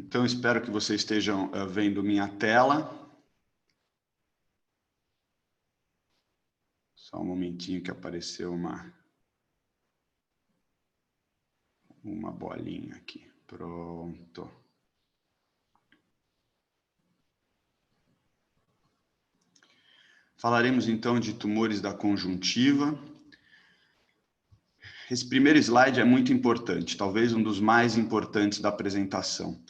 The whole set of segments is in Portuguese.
Então, espero que vocês estejam vendo minha tela. Só um momentinho que apareceu uma bolinha aqui. Pronto. Falaremos então de tumores da conjuntiva. Esse primeiro slide é muito importante, talvez um dos mais importantes da apresentação.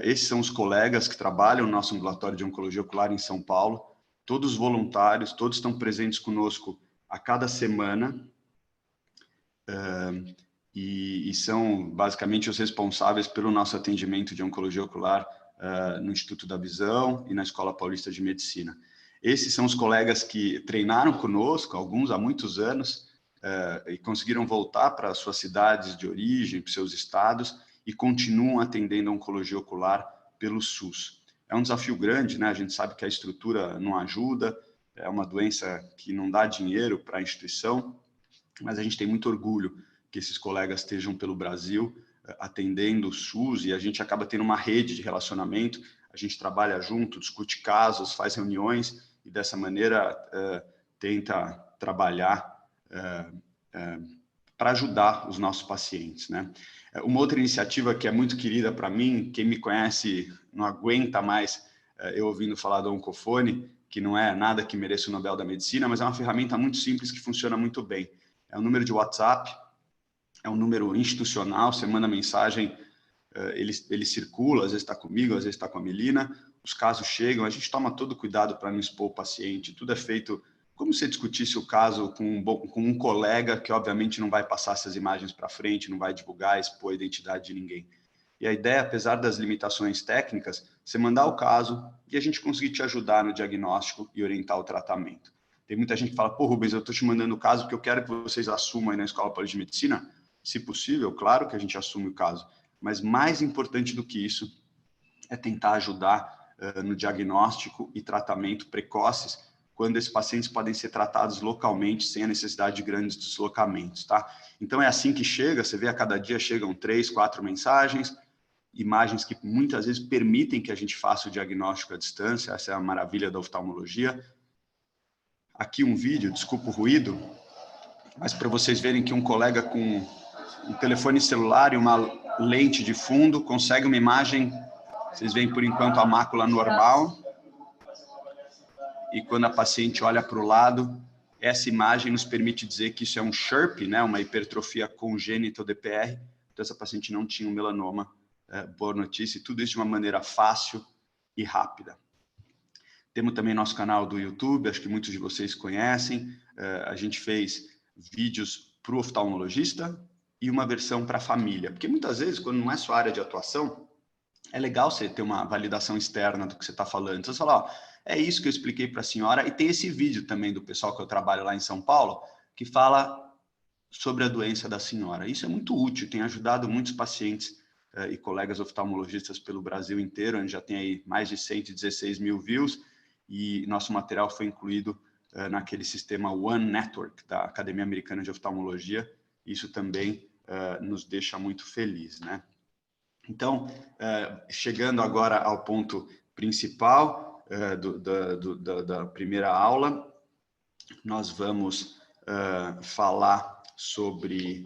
Esses são os colegas que trabalham no nosso ambulatório de oncologia ocular em São Paulo, todos voluntários, todos estão presentes conosco a cada semana e são basicamente os responsáveis pelo nosso atendimento de oncologia ocular no Instituto da Visão e na Escola Paulista de Medicina. Esses são os colegas que treinaram conosco, alguns há muitos anos, e conseguiram voltar para suas cidades de origem, para seus estados, e continuam atendendo a oncologia ocular pelo SUS. É um desafio grande, né? A gente sabe que a estrutura não ajuda, é uma doença que não dá dinheiro para a instituição, mas a gente tem muito orgulho que esses colegas estejam pelo Brasil atendendo o SUS, e a gente acaba tendo uma rede de relacionamento, a gente trabalha junto, discute casos, faz reuniões, e dessa maneira tenta trabalhar para ajudar os nossos pacientes, né? Uma outra iniciativa que é muito querida para mim, quem me conhece não aguenta mais eu ouvindo falar do Oncofone, que não é nada que mereça o Nobel da Medicina, mas é uma ferramenta muito simples que funciona muito bem. É um número de WhatsApp, é um número institucional, você manda mensagem, ele circula, às vezes está comigo, às vezes está com a Melina, os casos chegam, a gente toma todo cuidado para não expor o paciente, tudo é feito como se discutisse o caso com um colega que, obviamente, não vai passar essas imagens para frente, não vai divulgar, expor a identidade de ninguém. E a ideia, apesar das limitações técnicas, é você mandar o caso e a gente conseguir te ajudar no diagnóstico e orientar o tratamento. Tem muita gente que fala, pô, Rubens, eu estou te mandando o caso porque eu quero que vocês assumam aí na Escola Paulista de Medicina. Se possível, claro que a gente assume o caso, mas mais importante do que isso é tentar ajudar no diagnóstico e tratamento precoces, quando esses pacientes podem ser tratados localmente, sem a necessidade de grandes deslocamentos, tá? Então, é assim que chega, você vê a cada dia chegam 3, 4 mensagens, imagens que muitas vezes permitem que a gente faça o diagnóstico à distância, essa é a maravilha da oftalmologia. Aqui um vídeo, desculpa o ruído, mas para vocês verem que um colega com um telefone celular e uma lente de fundo consegue uma imagem, vocês veem por enquanto a mácula normal, e quando a paciente olha para o lado, essa imagem nos permite dizer que isso é um SHRP, né, uma hipertrofia congênita DPR, então essa paciente não tinha um melanoma, boa notícia, e tudo isso de uma maneira fácil e rápida. Temos também nosso canal do YouTube, acho que muitos de vocês conhecem, a gente fez vídeos para o oftalmologista e uma versão para a família, porque muitas vezes, quando não é sua área de atuação, é legal você ter uma validação externa do que você está falando. Então, você fala, ó, é isso que eu expliquei para a senhora, e tem esse vídeo também do pessoal que eu trabalho lá em São Paulo, que fala sobre a doença da senhora. Isso é muito útil, tem ajudado muitos pacientes e colegas oftalmologistas pelo Brasil inteiro, a gente já tem aí mais de 116 mil views, e nosso material foi incluído naquele sistema One Network da Academia Americana de Oftalmologia. Isso também nos deixa muito felizes, né? Então, chegando agora ao ponto principal da primeira aula, nós vamos falar sobre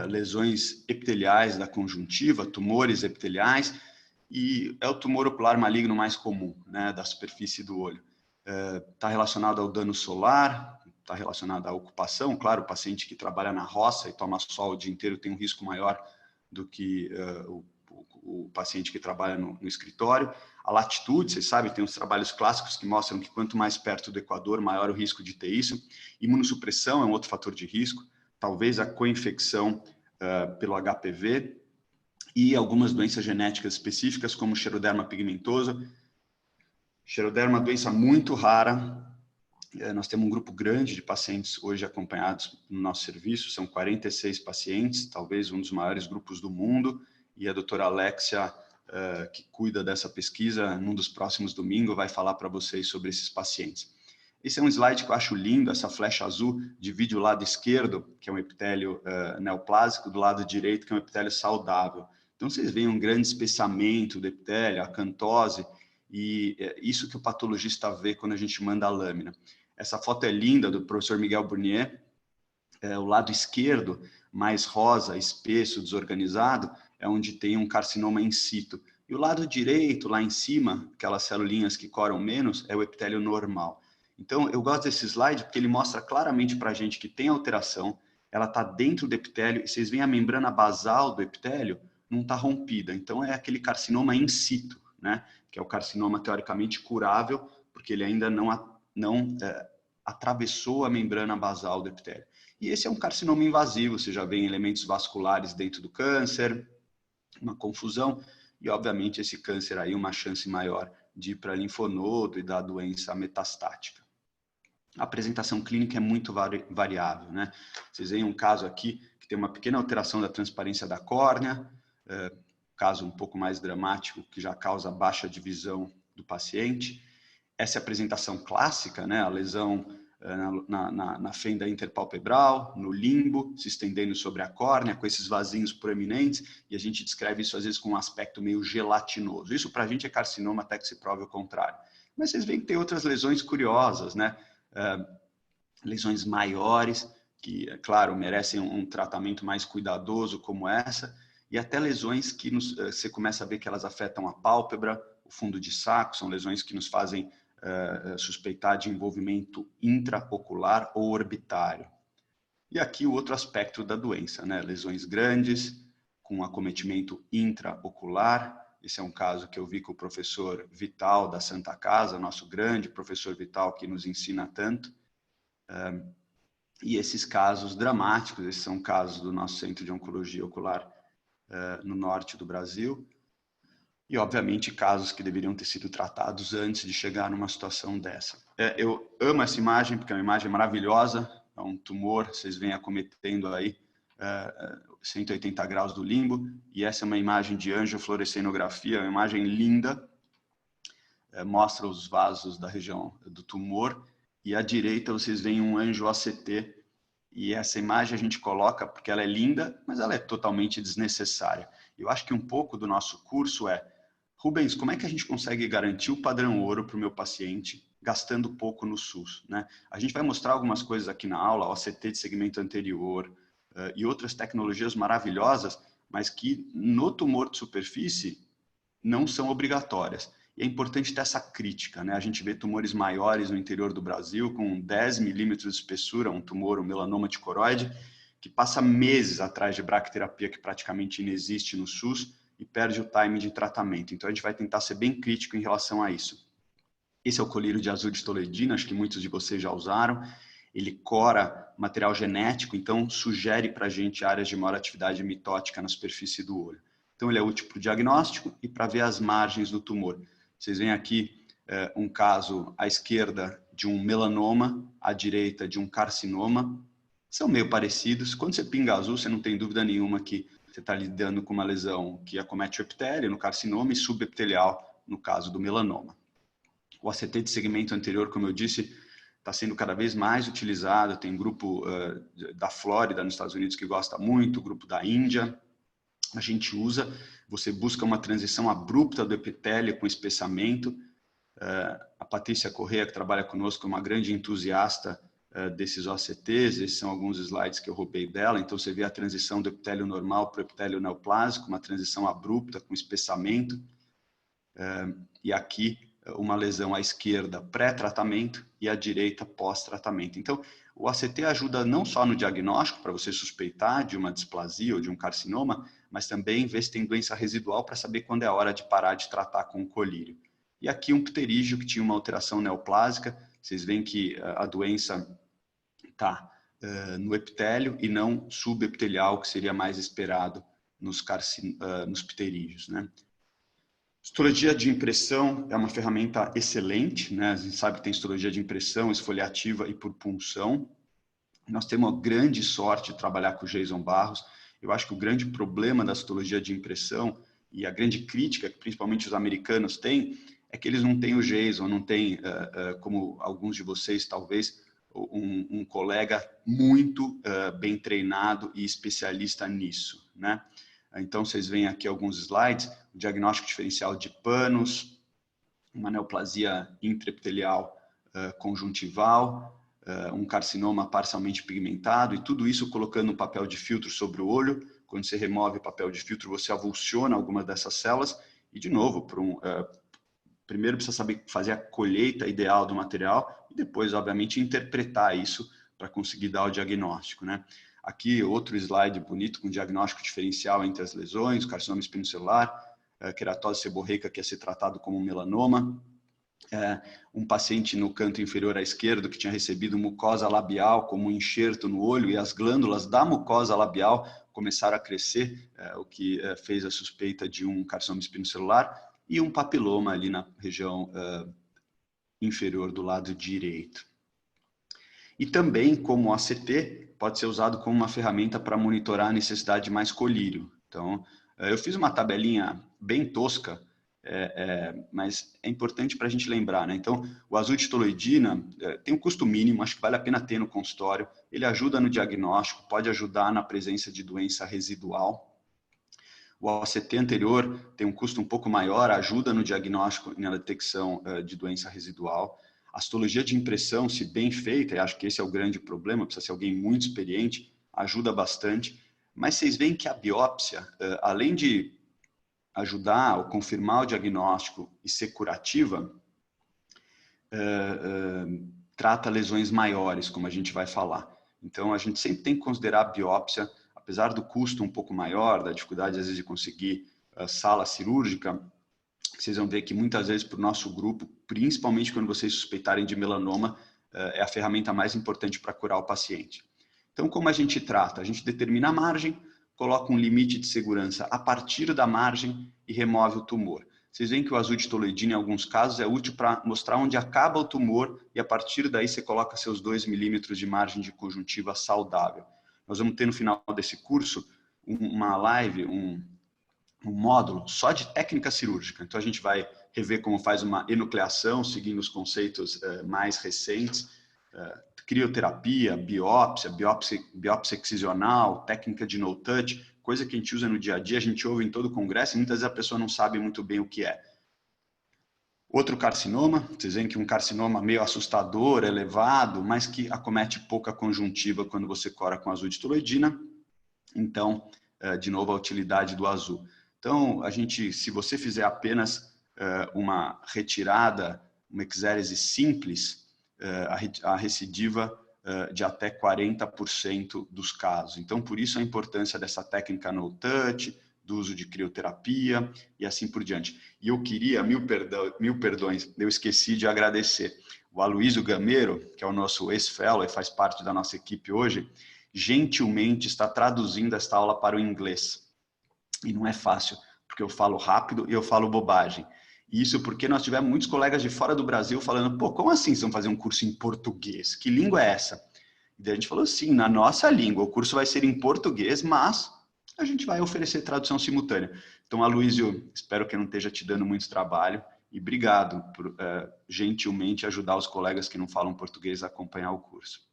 lesões epiteliais da conjuntiva, tumores epiteliais, e é o tumor ocular maligno mais comum, né, da superfície do olho. Está relacionado ao dano solar, está relacionado à ocupação, claro, o paciente que trabalha na roça e toma sol o dia inteiro tem um risco maior do que o paciente que trabalha no escritório. A latitude, vocês sabem, tem os trabalhos clássicos que mostram que quanto mais perto do Equador, maior o risco de ter isso. Imunossupressão é um outro fator de risco, talvez a coinfecção pelo HPV e algumas doenças genéticas específicas, como Xeroderma pigmentosa. Xeroderma é uma doença muito rara. Nós temos um grupo grande de pacientes hoje acompanhados no nosso serviço, são 46 pacientes, talvez um dos maiores grupos do mundo, e a doutora Alexia, que cuida dessa pesquisa, num dos próximos domingos, vai falar para vocês sobre esses pacientes. Esse é um slide que eu acho lindo, essa flecha azul divide o lado esquerdo, que é um epitélio neoplásico, do lado direito, que é um epitélio saudável. Então, vocês veem um grande espessamento do epitélio, acantose, e isso que o patologista vê quando a gente manda a lâmina. Essa foto é linda, do professor Miguel Burnier. O lado esquerdo, mais rosa, espesso, desorganizado, é onde tem um carcinoma in situ. E o lado direito, lá em cima, aquelas celulinhas que coram menos, é o epitélio normal. Então, eu gosto desse slide porque ele mostra claramente para a gente que tem alteração, ela está dentro do epitélio, e vocês veem a membrana basal do epitélio não está rompida. Então, é aquele carcinoma in situ, né? Que é o carcinoma teoricamente curável, porque ele ainda não atravessou a membrana basal do epitélio. E esse é um carcinoma invasivo, você já vê elementos vasculares dentro do câncer, uma confusão, e obviamente esse câncer aí uma chance maior de ir para linfonodo e da doença metastática. A apresentação clínica é muito variável, né? Vocês veem um caso aqui que tem uma pequena alteração da transparência da córnea, caso um pouco mais dramático, que já causa baixa de visão do paciente. Essa é a apresentação clássica, né? A lesão na fenda interpalpebral, no limbo, se estendendo sobre a córnea, com esses vasinhos proeminentes, e a gente descreve isso às vezes com um aspecto meio gelatinoso. Isso para a gente é carcinoma até que se prove o contrário. Mas vocês veem que tem outras lesões curiosas, né? Lesões maiores, que, é claro, merecem um tratamento mais cuidadoso como essa, e até lesões que você começa a ver que elas afetam a pálpebra, o fundo de saco, são lesões que nos fazem suspeitar de envolvimento intraocular ou orbitário. E aqui o outro aspecto da doença, né? Lesões grandes, com acometimento intraocular. Esse é um caso que eu vi com o professor Vital da Santa Casa, nosso grande professor Vital que nos ensina tanto. E esses casos dramáticos, esses são casos do nosso Centro de Oncologia Ocular no norte do Brasil, e, obviamente, casos que deveriam ter sido tratados antes de chegar numa situação dessa. Eu amo essa imagem, porque é uma imagem maravilhosa, é um tumor, vocês veem acometendo aí 180 graus do limbo, e essa é uma imagem de angiofluorescenografia, uma imagem linda, mostra os vasos da região do tumor, e à direita vocês veem um angio-ACT, e essa imagem a gente coloca porque ela é linda, mas ela é totalmente desnecessária. Eu acho que um pouco do nosso curso Rubens, como é que a gente consegue garantir o padrão ouro para o meu paciente gastando pouco no SUS, né? A gente vai mostrar algumas coisas aqui na aula, OCT de segmento anterior e outras tecnologias maravilhosas, mas que no tumor de superfície não são obrigatórias. E é importante ter essa crítica, né? A gente vê tumores maiores no interior do Brasil, com 10 milímetros de espessura, um tumor, um melanoma de coroide, que passa meses atrás de bracterapia que praticamente inexiste no SUS, e perde o time de tratamento. Então, a gente vai tentar ser bem crítico em relação a isso. Esse é o colírio de azul de toledina, acho que muitos de vocês já usaram. Ele cora material genético, então sugere para a gente áreas de maior atividade mitótica na superfície do olho. Então, ele é útil para o diagnóstico e para ver as margens do tumor. Vocês veem aqui um caso à esquerda de um melanoma, à direita de um carcinoma. São meio parecidos. Quando você pinga azul, você não tem dúvida nenhuma que você está lidando com uma lesão que acomete o epitélio, no carcinoma, e subepitelial, no caso do melanoma. O ACT de segmento anterior, como eu disse, está sendo cada vez mais utilizado. Tem um grupo da Flórida, nos Estados Unidos, que gosta muito, o grupo da Índia. A gente usa, você busca uma transição abrupta do epitélio com espessamento. A Patrícia Corrêa, que trabalha conosco, é uma grande entusiasta desses OCTs, esses são alguns slides que eu roubei dela. Então, você vê a transição do epitélio normal para o epitélio neoplásico, uma transição abrupta com espessamento. E aqui, uma lesão à esquerda pré-tratamento e à direita pós-tratamento. Então, o ACT ajuda não só no diagnóstico, para você suspeitar de uma displasia ou de um carcinoma, mas também ver se tem doença residual para saber quando é a hora de parar de tratar com o colírio. E aqui um pterígio que tinha uma alteração neoplásica. Vocês veem que a doença está no epitélio e não subepitelial, que seria mais esperado nos pterígios, né? Histologia de impressão é uma ferramenta excelente, né? A gente sabe que tem histologia de impressão, esfoliativa e por punção. Nós temos uma grande sorte de trabalhar com o Jason Barros. Eu acho que o grande problema da histologia de impressão e a grande crítica que principalmente os americanos têm é que eles não têm o Jason, não têm, como alguns de vocês talvez, um colega muito bem treinado e especialista nisso, né? Então, vocês veem aqui alguns slides, o diagnóstico diferencial de panos, uma neoplasia intraepitelial conjuntival, um carcinoma parcialmente pigmentado, e tudo isso colocando um papel de filtro sobre o olho. Quando você remove o papel de filtro, você avulsiona algumas dessas células, e de novo, primeiro precisa saber fazer a colheita ideal do material, e depois, obviamente, interpretar isso para conseguir dar o diagnóstico, né? Aqui, outro slide bonito com diagnóstico diferencial entre as lesões, carcinoma espinocelular, queratose seborreica, que ia ser tratado como melanoma, um paciente no canto inferior à esquerda que tinha recebido mucosa labial como um enxerto no olho, e as glândulas da mucosa labial começaram a crescer, o que fez a suspeita de um carcinoma espinocelular, e um papiloma ali na região inferior do lado direito. E também, como ACT, pode ser usado como uma ferramenta para monitorar a necessidade de mais colírio. Então, eu fiz uma tabelinha bem tosca, mas é importante para a gente lembrar, né? Então, o azultitoloidina tem um custo mínimo, acho que vale a pena ter no consultório. Ele ajuda no diagnóstico, pode ajudar na presença de doença residual. O ACT anterior tem um custo um pouco maior, ajuda no diagnóstico e na detecção de doença residual. A histologia de impressão, se bem feita, e acho que esse é o grande problema, precisa ser alguém muito experiente, ajuda bastante. Mas vocês veem que a biópsia, além de ajudar ou confirmar o diagnóstico e ser curativa, trata lesões maiores, como a gente vai falar. Então, a gente sempre tem que considerar a biópsia, apesar do custo um pouco maior, da dificuldade, às vezes, de conseguir sala cirúrgica. Vocês vão ver que muitas vezes para o nosso grupo, principalmente quando vocês suspeitarem de melanoma, é a ferramenta mais importante para curar o paciente. Então, como a gente trata? A gente determina a margem, coloca um limite de segurança a partir da margem e remove o tumor. Vocês veem que o azultitoloidina, em alguns casos, é útil para mostrar onde acaba o tumor, e a partir daí você coloca seus 2 milímetros de margem de conjuntiva saudável. Nós vamos ter no final desse curso uma live, um módulo só de técnica cirúrgica. Então, a gente vai rever como faz uma enucleação, seguindo os conceitos mais recentes, crioterapia, biópsia excisional, técnica de no-touch, coisa que a gente usa no dia a dia, a gente ouve em todo o congresso, e muitas vezes a pessoa não sabe muito bem o que é. Outro carcinoma, vocês veem que um carcinoma meio assustador, elevado, mas que acomete pouca conjuntiva quando você cora com azultitoloidina. Então, de novo, a utilidade do azul. Então, se você fizer apenas uma retirada, uma exérese simples, a recidiva de até 40% dos casos. Então, por isso a importância dessa técnica no touch, do uso de crioterapia e assim por diante. E eu queria, mil perdões, eu esqueci de agradecer. O Aloysio Gameiro, que é o nosso ex-fellow e faz parte da nossa equipe hoje, gentilmente está traduzindo esta aula para o inglês. E não é fácil, porque eu falo rápido e eu falo bobagem. Isso porque nós tivemos muitos colegas de fora do Brasil falando, pô, como assim vocês vão fazer um curso em português? Que língua é essa? E daí a gente falou, sim, na nossa língua, o curso vai ser em português, mas a gente vai oferecer tradução simultânea. Então, Aloysio, espero que eu não esteja te dando muito trabalho, e obrigado por gentilmente ajudar os colegas que não falam português a acompanhar o curso.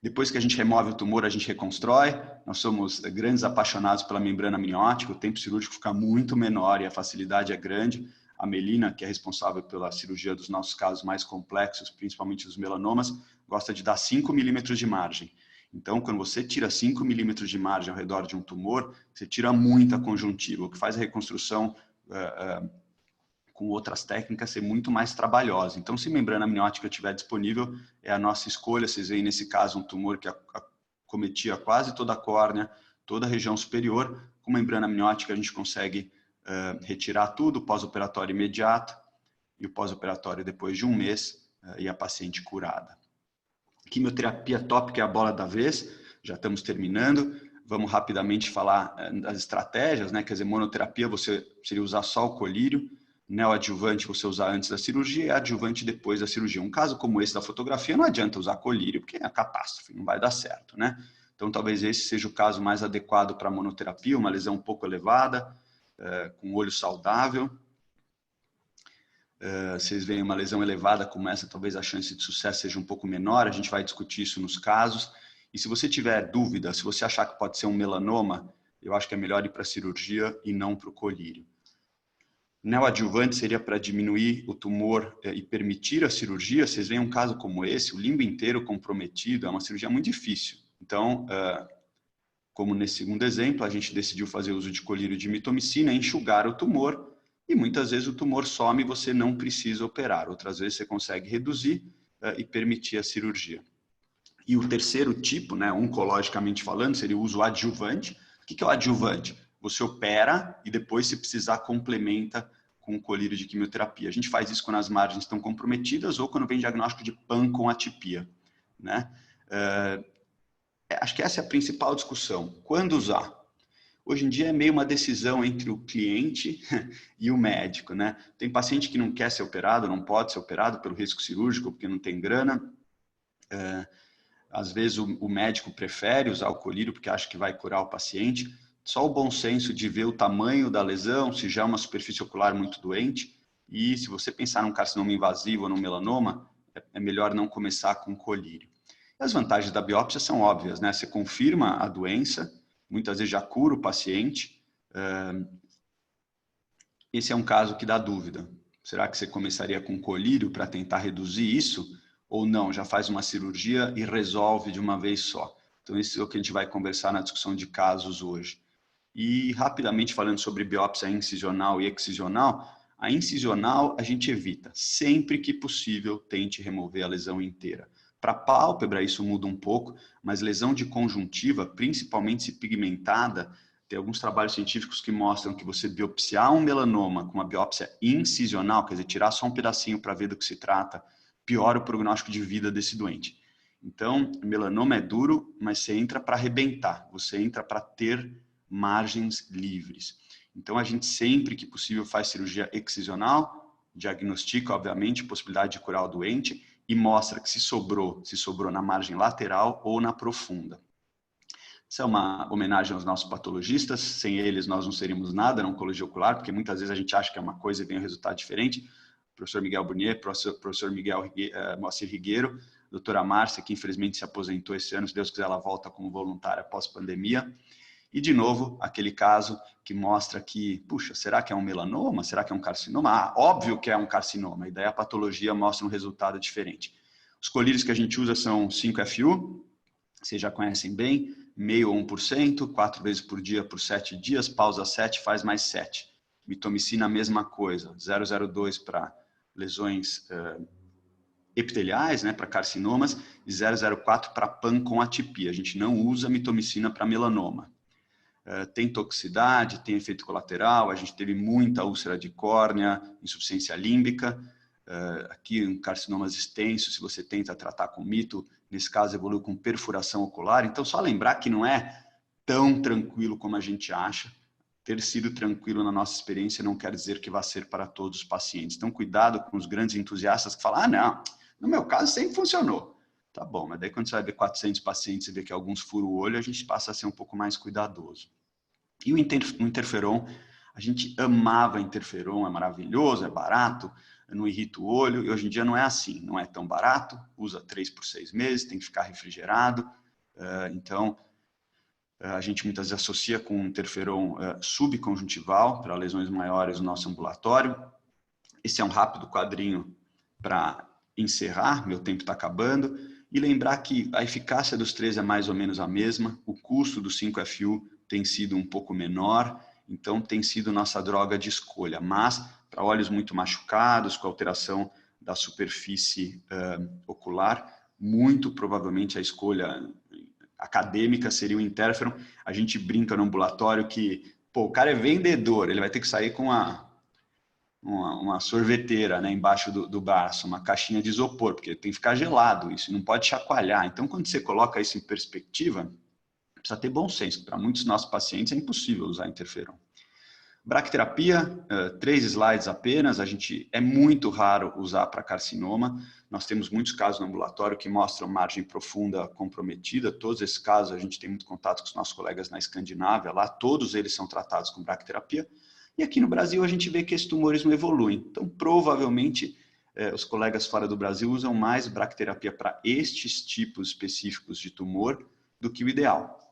Depois que a gente remove o tumor, a gente reconstrói. Nós somos grandes apaixonados pela membrana amniótica, o tempo cirúrgico fica muito menor e a facilidade é grande. A Melina, que é responsável pela cirurgia dos nossos casos mais complexos, principalmente dos melanomas, gosta de dar 5 milímetros de margem. Então, quando você tira 5 milímetros de margem ao redor de um tumor, você tira muita conjuntiva, o que faz a reconstrução com outras técnicas ser muito mais trabalhosa. Então, se membrana amniótica estiver disponível, é a nossa escolha. Vocês veem nesse caso um tumor que acometia quase toda a córnea, toda a região superior. Com membrana amniótica a gente consegue retirar tudo, pós-operatório imediato, e o pós-operatório depois de um mês, e a paciente curada. Quimioterapia tópica é a bola da vez, já estamos terminando. Vamos rapidamente falar das estratégias, né? Quer dizer, monoterapia você seria usar só o colírio, neoadjuvante você usar antes da cirurgia e adjuvante depois da cirurgia. Um caso como esse da fotografia não adianta usar colírio, porque é a catástrofe, não vai dar certo, né? Então talvez esse seja o caso mais adequado para monoterapia, uma lesão um pouco elevada, com olho saudável. Vocês veem uma lesão elevada como essa, talvez a chance de sucesso seja um pouco menor, a gente vai discutir isso nos casos. E se você tiver dúvida, se você achar que pode ser um melanoma, eu acho que é melhor ir para a cirurgia e não para o colírio. Neoadjuvante seria para diminuir o tumor e permitir a cirurgia. Vocês veem um caso como esse, o limbo inteiro comprometido, é uma cirurgia muito difícil. Então, como nesse segundo exemplo, a gente decidiu fazer uso de colírio de mitomicina, enxugar o tumor, e muitas vezes o tumor some e você não precisa operar. Outras vezes você consegue reduzir e permitir a cirurgia. E o terceiro tipo, né, oncologicamente falando, seria o uso adjuvante. O que é o adjuvante? Você opera e depois, se precisar, complementa com o colírio de quimioterapia. A gente faz isso quando as margens estão comprometidas ou quando vem diagnóstico de PAN com atipia, né? Acho que essa é a principal discussão. Quando usar? Hoje em dia é meio uma decisão entre o cliente e o médico, né? Tem paciente que não quer ser operado, não pode ser operado pelo risco cirúrgico, porque não tem grana. Às vezes o médico prefere usar o colírio porque acha que vai curar o paciente. Só o bom senso de ver o tamanho da lesão, se já é uma superfície ocular muito doente. E se você pensar num carcinoma invasivo ou num melanoma, é melhor não começar com colírio. As vantagens da biópsia são óbvias, né? Você confirma a doença, muitas vezes já cura o paciente. Esse é um caso que dá dúvida. Será que você começaria com colírio para tentar reduzir isso? Ou não, já faz uma cirurgia e resolve de uma vez só? Então, isso é o que a gente vai conversar na discussão de casos hoje. E, rapidamente, falando sobre biópsia incisional e excisional, a incisional a gente evita. Sempre que possível, tente remover a lesão inteira. Para pálpebra, isso muda um pouco, mas lesão de conjuntiva, principalmente se pigmentada, tem alguns trabalhos científicos que mostram que você biopsiar um melanoma com uma biópsia incisional, quer dizer, tirar só um pedacinho para ver do que se trata, piora o prognóstico de vida desse doente. Então, melanoma é duro, mas você entra para arrebentar, você entra para ter margens livres. Então, a gente sempre que possível faz cirurgia excisional, diagnostica, obviamente, possibilidade de curar o doente e mostra que se sobrou na margem lateral ou na profunda. Isso é uma homenagem aos nossos patologistas, sem eles nós não seríamos nada na oncologia ocular, porque muitas vezes a gente acha que é uma coisa e vem um resultado diferente. Professor Miguel Burnier, professor Miguel Moacir Rigueiro, doutora Márcia, que infelizmente se aposentou esse ano, se Deus quiser ela volta como voluntária pós-pandemia. E, de novo, aquele caso que mostra que, puxa, será que é um melanoma? Será que é um carcinoma? Ah, óbvio que é um carcinoma, e daí a patologia mostra um resultado diferente. Os colírios que a gente usa são 5FU, vocês já conhecem bem, meio ou 1%, 4 vezes por dia por 7 dias, pausa 7, faz mais 7. Mitomicina, a mesma coisa, 0,02 para lesões epiteliais, né, para carcinomas, e 0,04 para PAN com atipia. A gente não usa mitomicina para melanoma. Tem toxicidade, tem efeito colateral, a gente teve muita úlcera de córnea, insuficiência límbica, aqui um carcinomas extensos, se você tenta tratar com mito, nesse caso evolui com perfuração ocular, então só lembrar que não é tão tranquilo como a gente acha. Ter sido tranquilo na nossa experiência não quer dizer que vai ser para todos os pacientes. Então cuidado com os grandes entusiastas que falam, não, no meu caso sempre funcionou. Tá bom, mas daí quando você vai ver 400 pacientes e vê que alguns furam o olho, a gente passa a ser um pouco mais cuidadoso. E o interferon, a gente amava interferon, é maravilhoso, é barato, não irrita o olho, e hoje em dia não é assim, não é tão barato, usa 3 por 6 meses, tem que ficar refrigerado, então a gente muitas vezes associa com interferon subconjuntival, para lesões maiores no nosso ambulatório. Esse é um rápido quadrinho para encerrar, meu tempo está acabando, e lembrar que a eficácia dos três é mais ou menos a mesma, o custo do 5FU tem sido um pouco menor, então tem sido nossa droga de escolha, mas para olhos muito machucados, com alteração da superfície ocular, muito provavelmente a escolha acadêmica seria o interferon. A gente brinca no ambulatório que, pô, o cara é vendedor, ele vai ter que sair com uma sorveteira, né, embaixo do braço, uma caixinha de isopor, porque tem que ficar gelado isso, não pode chacoalhar. Então, quando você coloca isso em perspectiva, precisa ter bom senso. Para muitos dos nossos pacientes é impossível usar interferon. Bracterapia, 3 slides apenas, é muito raro usar para carcinoma. Nós temos muitos casos no ambulatório que mostram margem profunda comprometida. Todos esses casos a gente tem muito contato com os nossos colegas na Escandinávia, lá todos eles são tratados com bracterapia. E aqui no Brasil a gente vê que esses tumores não evoluem. Então, provavelmente, os colegas fora do Brasil usam mais bracterapia para estes tipos específicos de tumor do que o ideal.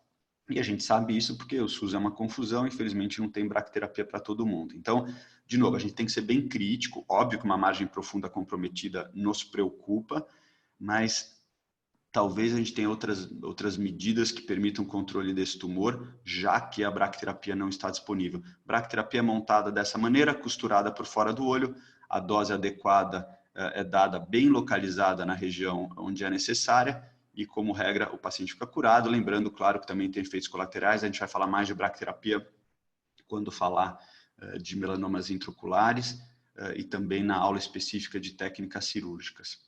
E a gente sabe isso porque o SUS é uma confusão, infelizmente não tem bracterapia para todo mundo. Então, de novo, a gente tem que ser bem crítico, óbvio que uma margem profunda comprometida nos preocupa, mas talvez a gente tenha outras medidas que permitam o controle desse tumor, já que a bracterapia não está disponível. Bracterapia é montada dessa maneira, costurada por fora do olho, a dose adequada é dada bem localizada na região onde é necessária, e, como regra, o paciente fica curado. Lembrando, claro, que também tem efeitos colaterais. A gente vai falar mais de bracterapia quando falar de melanomas intraoculares e também na aula específica de técnicas cirúrgicas.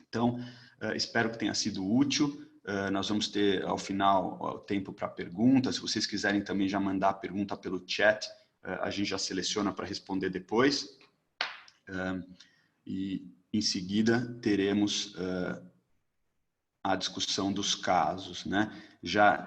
Então, espero que tenha sido útil. Nós vamos ter, ao final, tempo para perguntas. Se vocês quiserem também já mandar a pergunta pelo chat, a gente já seleciona para responder depois. E, em seguida, teremos a discussão dos casos, né? Já